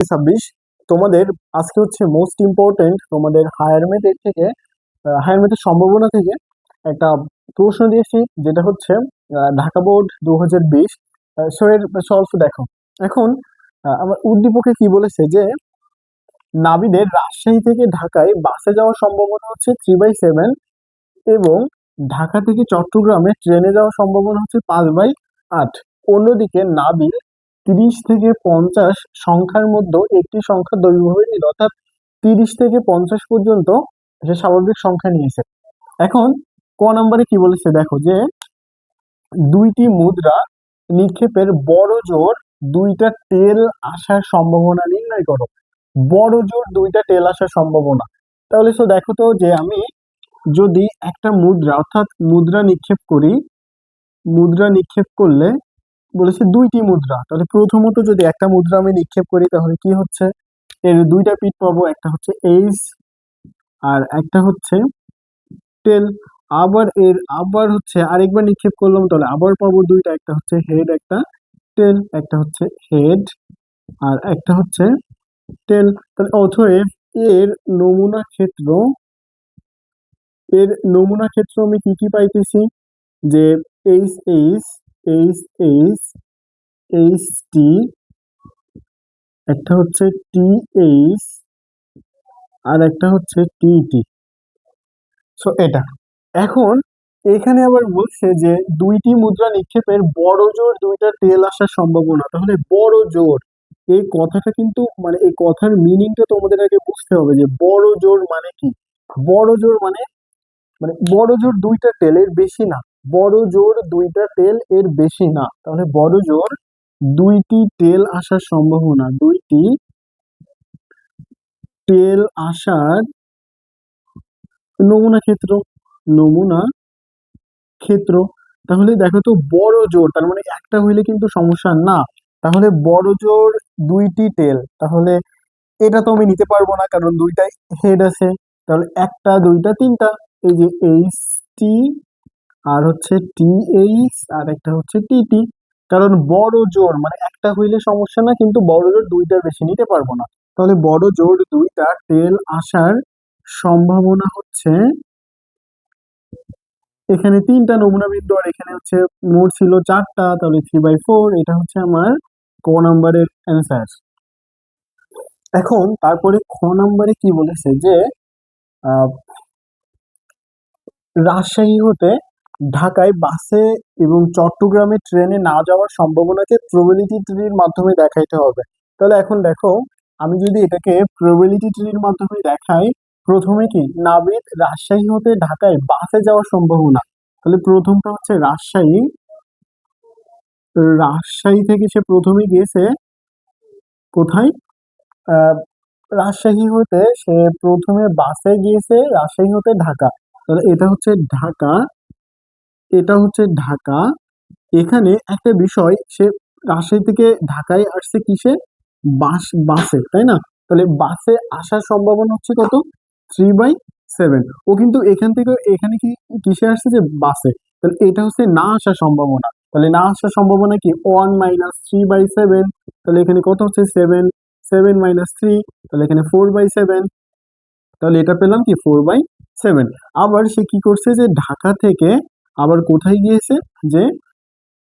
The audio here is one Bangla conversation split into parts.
26 তোমাদের আজকে হচ্ছে মোস্ট ইম্পর্টেন্ট তোমাদের হায়ার ম্যাথের থেকে হায়ার ম্যাথের সম্ভাবনা থেকে একটা প্রশ্ন দিয়েছি, যেটা হচ্ছে ঢাকা বোর্ড 2020। সো এর সলভ দেখো। এখন আমার উদ্দীপকে কি বলেছে যে নাবিদের রাজশাহী থেকে ঢাকায় বাসে যাওয়ার সম্ভাবনা হচ্ছে 3/7 এবং ঢাকা থেকে চট্টগ্রামে ট্রেনে যাওয়ার সম্ভাবনা হচ্ছে 5/8। অন্যদিকে নাবিল 30 থেকে 50 সংখ্যার মধ্যে একটি সংখ্যা দৈর্ঘ্য নিল, অর্থাৎ 30 থেকে 50 পর্যন্ত সে স্বাভাবিক সংখ্যা নিয়েছে। এখন ক নম্বরে কি বলেছে দেখো, যে দুইটি মুদ্রা নিক্ষেপের বড় জোর দুইটা টেল আসার সম্ভাবনা নির্ণয় করো। বড় জোর দুইটা টেল আসার সম্ভাবনা, তাহলে তো দেখো তো যে আমি যদি একটা মুদ্রা অর্থাৎ মুদ্রা নিক্ষেপ করি, মুদ্রা নিক্ষেপ করলে বলেছে দুইটি মুদ্রা, তাহলে প্রথমত যদি একটা মুদ্রা আমি নিক্ষেপ করি তাহলে কি হচ্ছে, এর দুইটা পিঠ পাবো, একটা হচ্ছে এইচ আর একটা হচ্ছে টেল। আবার হচ্ছে আরেকবার নিক্ষেপ করলাম, তাহলে আবার পাবো দুইটা, একটা হচ্ছে হেড একটা টেল, একটা হচ্ছে হেড আর একটা হচ্ছে টেল। তাহলে অতএব এর নমুনা ক্ষেত্র এর নমুনা ক্ষেত্র আমি কি কি পাইতেছি, যে H H H H H T, একটা হচ্ছে টি এইচ আর একটা হচ্ছে টি টি। সো এটা এখন এখানে আবার বলছে যে দুইটি মুদ্রা নিক্ষেপের বড় জোর দুইটা টেল আসার সম্ভাবনা, তাহলে বড় জোর এই কথাটা কিন্তু মানে এই কথার মিনিংটা তোমাদের আগে বুঝতে হবে যে বড় জোর মানে কি। বড় জোর মানে মানে বড় জোর দুইটা টেল এর বেশি না, বড় জোর দুইটা টেল এর বেশি না, তাহলে বড় জোর দুইটি টেল আসার সম্ভাবনা, দুইটি টেল আসার নমুনা ক্ষেত্র, নমুনা ক্ষেত্র। তাহলে দেখো তো বড় জোর তার মানে একটা হইলে কিন্তু সমস্যা না, তাহলে বড় জোর দুইটি টেল, তাহলে এটা তো আমি নিতে পারবো না কারণ দুইটাই হেড আছে, তাহলে একটা দুইটা তিনটা, এই যে এইচ টি আর হচ্ছে টি এইচ আর একটা হচ্ছে টি টি। কারণ বড় জোর মানে একটা হইলে সমস্যা না, কিন্তু বড় জোর দুইটার বেশি নিতে পারবো না, তাহলে বড় জোর দুইটা টেল আসার সম্ভাবনা হচ্ছে এখানে তিনটা নমুনা বিন্দু আর এখানে হচ্ছে মোট ছিল চারটা, তাহলে 3/4। এটা হচ্ছে আমার ক নাম্বারের অ্যান্সার। এখন তারপরে খ নাম্বারে কি বলেছে যে আহ, রাজশাহী হতে ঢাকায় বাসে এবং চট্টগ্রামে ট্রেনে না যাওয়ার সম্ভাবনাকে প্রবাবিলিটি ট্রির মাধ্যমে দেখাইতে হবে। তাহলে এখন দেখো, আমি যদি এটাকে প্রবাবিলিটি ট্রির মাধ্যমে দেখাই, প্রথমে কি নাবিদ রাজশাহী হতে ঢাকায় বাসে যাওয়ার সম্ভাবনা, তাহলে প্রথমটা হচ্ছে রাজশাহী, রাজশাহী থেকে সে প্রথমে গিয়েছে কোথায়, আহ রাজশাহী হতে সে প্রথমে বাসে গিয়েছে রাজশাহী হতে ঢাকা, তাহলে এটা হচ্ছে ঢাকা, এটা হচ্ছে ঢাকা। এখানে একটা বিষয়, সে রাজশাহী থেকে ঢাকায় আসছে কিসে, বাসে, তাই না? তাহলে বাসে আসার সম্ভাবনা হচ্ছে কত, 3/7। ও কিন্তু এখান থেকে এখানে কি কিসে আসছে, যে বাসে, তাহলে এটা হচ্ছে না আসার সম্ভাবনা, তাহলে না আসার সম্ভাবনা কি 1 - 3/7, তাহলে এখানে কত হচ্ছে 7, 7 - 3, তাহলে এখানে 4/7, তাহলে এটা পেলাম কি 4/7। আবার সে কি করছে, যে ঢাকা থেকে আবার কোথায় গিয়েছে, যে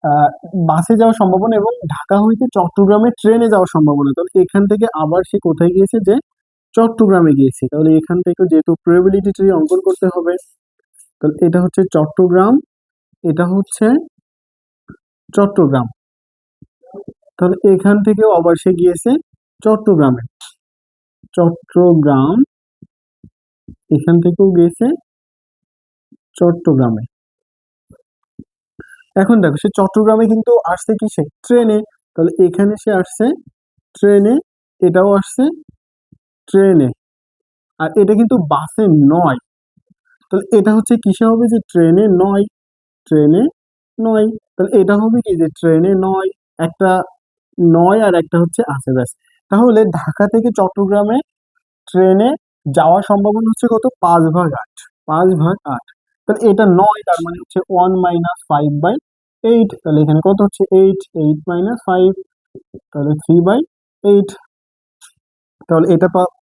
আহ, বাসে যাওয়ার সম্ভাবনা এবং ঢাকা হইতে চট্টগ্রামে ট্রেনে যাওয়ার সম্ভাবনা, তাহলে এখান থেকে আবার সে কোথায় গিয়েছে, যে চট্টগ্রামে গিয়েছে, তাহলে এখান থেকে যেহেতু প্রবাবিলিটি ট্রি অঙ্কন করতে হবে, তাহলে এটা হচ্ছে চট্টগ্রাম, এটা হচ্ছে চট্টগ্রাম, তাহলে এখান থেকেও আবার সে গিয়েছে চট্টগ্রামে, চট্টগ্রাম, এখান থেকেও গিয়েছে চট্টগ্রামে। এখন দেখো সে চট্টগ্রামে কিন্তু আসছে কিসে, ট্রেনে, তাহলে এখানে সে আসছে ট্রেনে, এটাও আসছে ট্রেনে, আর এটা কিন্তু বাসে নয়, তাহলে এটা হচ্ছে কিসে হবে, যে ট্রেনে নয়, ট্রেনে নয়, তাহলে এটা হবে কি, যে ট্রেনে নয়, একটা নয় আর একটা হচ্ছে আছে, ব্যাস। তাহলে ঢাকা থেকে চট্টগ্রামে ট্রেনে যাওয়ার সম্ভাবনা হচ্ছে কত, 5/8, 5/8। তাহলে এটা নয়, তার মানে হচ্ছে 1 - 5/8, তাহলে এখানে কত হচ্ছে 8, 8 - 5, তাহলে 3/8। তাহলে এটা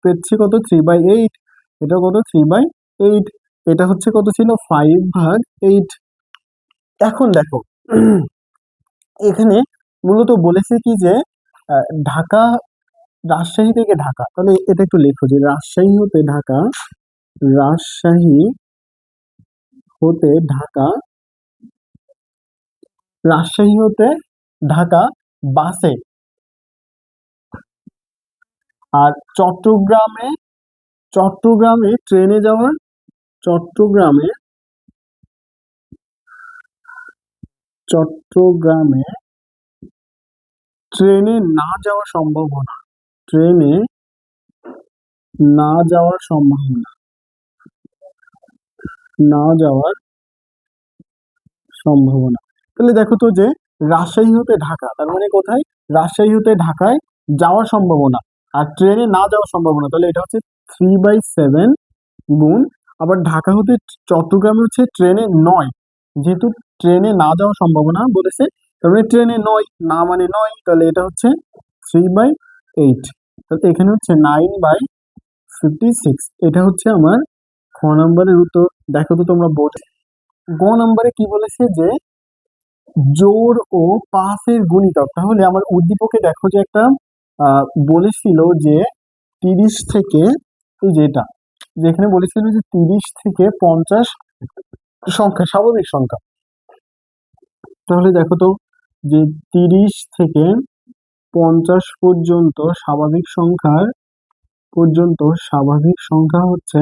পেয়েছি কত, 3/8। এটা কত, 3/8। এটা হচ্ছে কত ছিল, 5/8। এখন দেখো এখানে মূলত বলেছে কি যে ঢাকা, রাজশাহী থেকে ঢাকা, তাহলে এটা একটু লেখো যে রাজশাহী হতে ঢাকা, রাজশাহী হতে ঢাকা, রাজশাহী হতে ঢাকা বাসে, আর চট্টগ্রামে, চট্টগ্রামে ট্রেনে যাওয়ার, চট্টগ্রামে, চট্টগ্রামে ট্রেনে না যাওয়ার সম্ভাবনা, ট্রেনে না যাওয়ার সম্ভাবনা, না যাওয়ার সম্ভাবনা। তাহলে দেখো তো যে রাজশাহী হতে ঢাকা, তার মানে কোথায়, রাজশাহী হতে ঢাকায় যাওয়ার সম্ভাবনা, আর ট্রেনে না যাওয়ার সম্ভাবনা, তাহলে এটা হচ্ছে 3/7 গুণ, আবার ঢাকা হতে চট্টগ্রামে হচ্ছে ট্রেনে 9, যেহেতু ট্রেনে না যাওয়ার সম্ভাবনা বলেছে, তার মানে ট্রেনে 9, না মানে 9, তাহলে এটা হচ্ছে 3/8। তাহলে এখানে হচ্ছে 9/56। এটা হচ্ছে আমার খ নম্বরের উত্তর। দেখো তো তোমরা বোর্ড, গ নম্বরে কি বলেছে যে জোড় ও পাসের গুণিতক। তাহলে আমার উদ্দীপকে দেখো যে একটা বলেছিল যে 30 থেকে, এই যে এটা যেখানে বলেছিল যে 30 থেকে 50 সংখ্যা স্বাভাবিক সংখ্যা, তাহলে দেখো তো যে 30 থেকে 50 পর্যন্ত স্বাভাবিক সংখ্যার, পর্যন্ত স্বাভাবিক সংখ্যা হচ্ছে,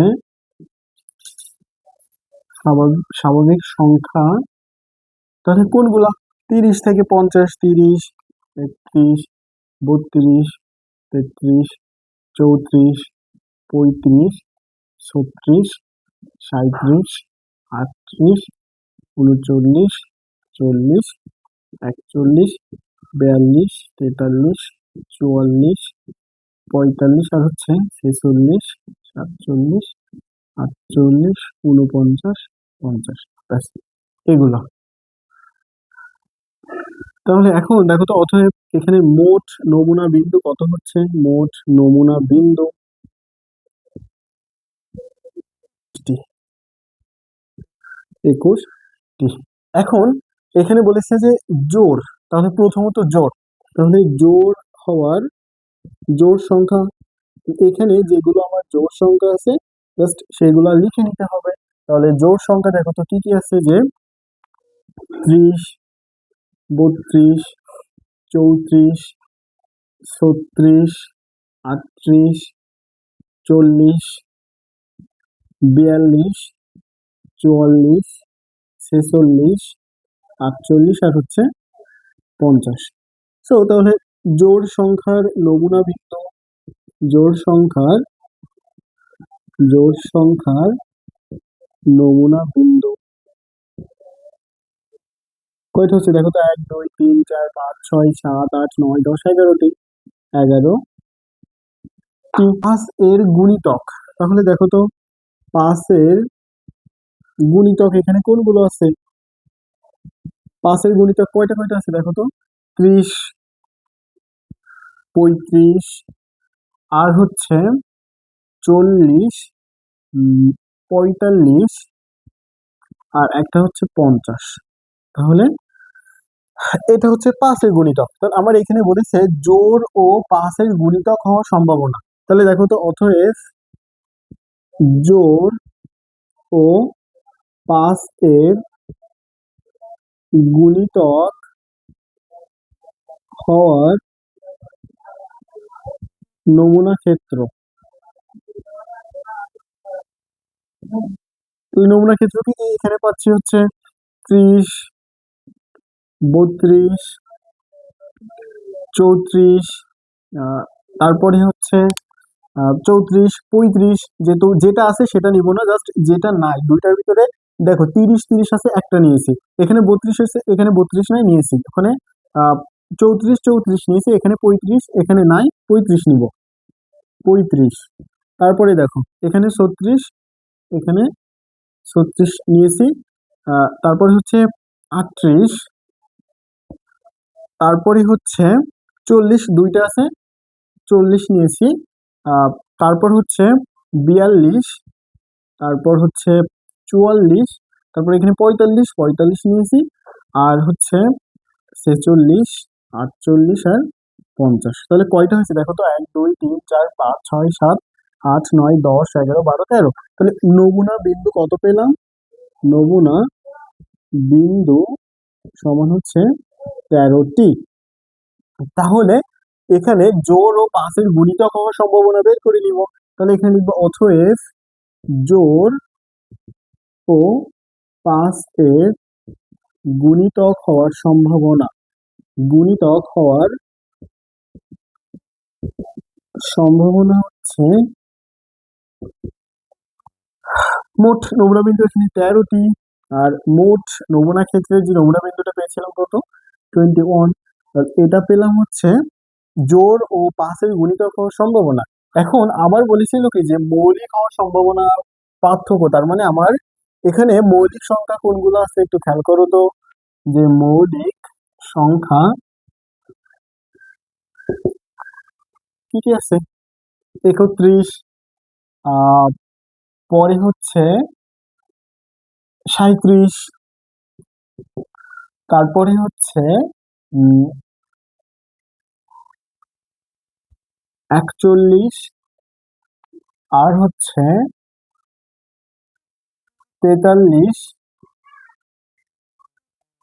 স্বাভাবিক সংখ্যা, তাহলে কোনগুলা, 30 থেকে 50, 30, 31, 32, 33, 34, 35, 36, 37, 38, 39, 40, 41, 42, 43, 44, 45, আর হচ্ছে 46, 47, 48, 49, 50, ব্যাস এগুলো। তাহলে এখন দেখো তো, অতএব এখানে মোট নমুনা বিন্দু কত হচ্ছে, মোট নমুনা বিন্দু 21টি। এখন এখানে বলেছে যে জোড়, তাহলে প্রথমত জোড়, তাহলে জোড় হওয়ার, জোড় সংখ্যা, এখানে যেগুলো আমার জোড় সংখ্যা আছে জাস্ট সেগুলো লিখে নিতে হবে। তাহলে জোড় সংখ্যা দেখো তো কি কি আছে, যে 30, 32, 34, 36, 38, 40, 42, 44, 46, 48, আর হচ্ছে 50। সো তাহলে জোড় সংখ্যার নমুনা বিন্দু, জোড় সংখ্যার, জোড় সংখ্যার নমুনা বিন্দু কয়টা হচ্ছে দেখো তো, 1, 2, 3, 4, 5, 6, 7, 8, 9, 10, 11টি, 11টি। 5 এর গুণিতক, তাহলে দেখো তো 5 এর গুণিতক এখানে কোনগুলো আছে, 5 এর গুণিতক কয়টা কয়টা আছে দেখো তো, 30, 35, আর হচ্ছে 40, 45, আর একটা হচ্ছে 50। তাহলে এটা হচ্ছে 5 এর গুণিতক। তাহলে আমার এখানে বলেছে জোড় ও 5 এর গুণিতক হওয়ার সম্ভাবনা। তাহলে দেখো তো, অতএব জোড় ও 5 এর গুণিতক হওয়ার নমুনা ক্ষেত্র, এই নমুনা ক্ষেত্রটি এখানে পাচ্ছি হচ্ছে 30, 32, 34, তারপরে হচ্ছে 34, 35, যেহেতু যেটা আছে সেটা নিব না, জাস্ট যেটা নাই দুইটার ভিতরে দেখো 30, 30 আছে, একটা নিয়েছি, এখানে 32 আছে, এখানে 32 নাই, নিয়েছি ওখানে 34, 34 নিয়েছি, এখানে 35, এখানে নাই, 35 নিব, 35। তারপরে দেখো এখানে 36, এখানে 36 নিয়েছি, তারপরে হচ্ছে 38, তারপরে হচ্ছে 40, দুইটা আছে, 40 নিয়েছি, আহ, তারপর হচ্ছে 42, তারপর হচ্ছে 44, তারপর এখানে 45 45 নিয়েছি, আর হচ্ছে 46, 48 আর 50। তাহলে কয়টা হয়েছে দেখো তো, 1 2 3 4 5 6 7 8 9 10 11 12 13। তাহলে নমুনা বিন্দু কত পেলাম? নমুনা বিন্দু সমান হচ্ছে 13টি। তাহলে এখানে জোড় ও পাশের গুণিতক হওয়ার সম্ভাবনা বের করে নিব। তাহলে এখানে লিখবো অতএব জোড় ও পাশ এর গুণিতক হওয়ার সম্ভাবনা, গুণিতক হওয়ার সম্ভাবনা হচ্ছে, মোট নমুনা বিন্দু এখানে 13টি, আর মোট নমুনা ক্ষেত্রে যে নমুনা বিন্দুটা পেয়েছিলাম কত, 21। এটা পেলাম হচ্ছে জোড় ও পাশের গুণিতক হওয়ার সম্ভাবনা। এখন আবার বলেছিল কি যে মৌলিক হওয়ার সম্ভাবনা পার্থক্য, তার মানে আমার এখানে মৌলিক সংখ্যা কোনগুলো আছে একটু খেয়াল করো তো, যে মৌলিক সংখ্যা কি কি আছে, 31, আহ পরে হচ্ছে 37, তারপরে হচ্ছে 41, আর হচ্ছে 43,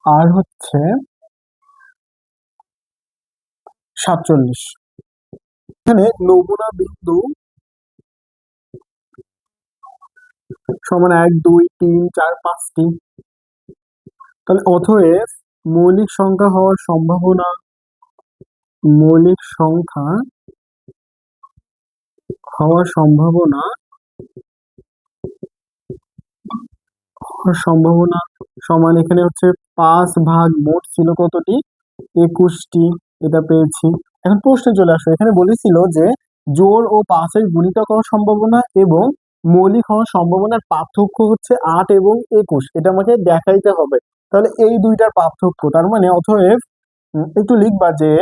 আর হচ্ছে 47। এখানে নমুনা বিন্দু সমান 1 2 3 4 5টি। তাহলে অতএব মৌলিক সংখ্যা হওয়ার সম্ভাবনা, মৌলিক সংখ্যা হওয়ার সম্ভাবনা, সম্ভাবনা সমান এখানে হচ্ছে 5 ভাগ মোট ছিল কতটি, 21টি। এটা পেয়েছি। এখন প্রশ্নে চলে আসো, এখানে বলেছিল যে জোড় ও পাশের গুণিতক হওয়ার সম্ভাবনা এবং মৌলিক হওয়ার সম্ভাবনার পার্থক্য হচ্ছে 8 এবং 21, এটা আমাকে দেখাইতে হবে। তাহলে এই দুইটার পার্থক্য, তার মানে অতএব একটু লিখবা যে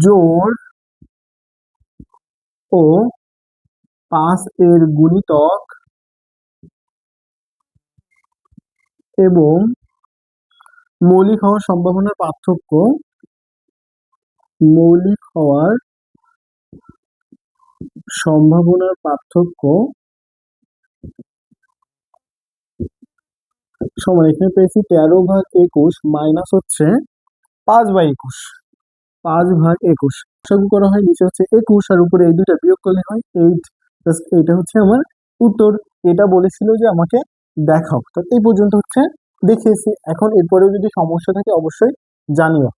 জোড় ও পাশ এর গুণিতক এবং মৌলিক হওয়ার সম্ভাবনার পার্থক্য, মৌলিক হওয়ার সম্ভাবনার পার্থক্য সমান এখানে পেয়েছি 13 ভাগ 21 মাইনাস হচ্ছে 5/21, 5/21 লসাগু করা হয়, নিচে হচ্ছে 21 আর উপরে এই দুইটা বিয়োগ করলে হয় 8। এটা হচ্ছে আমার উত্তর। এটা বলেছিল যে আমাকে দেখাও, তো এই পর্যন্ত হচ্ছে দেখিয়েছি। এখন এরপরেও যদি সমস্যা থাকে অবশ্যই জানিও।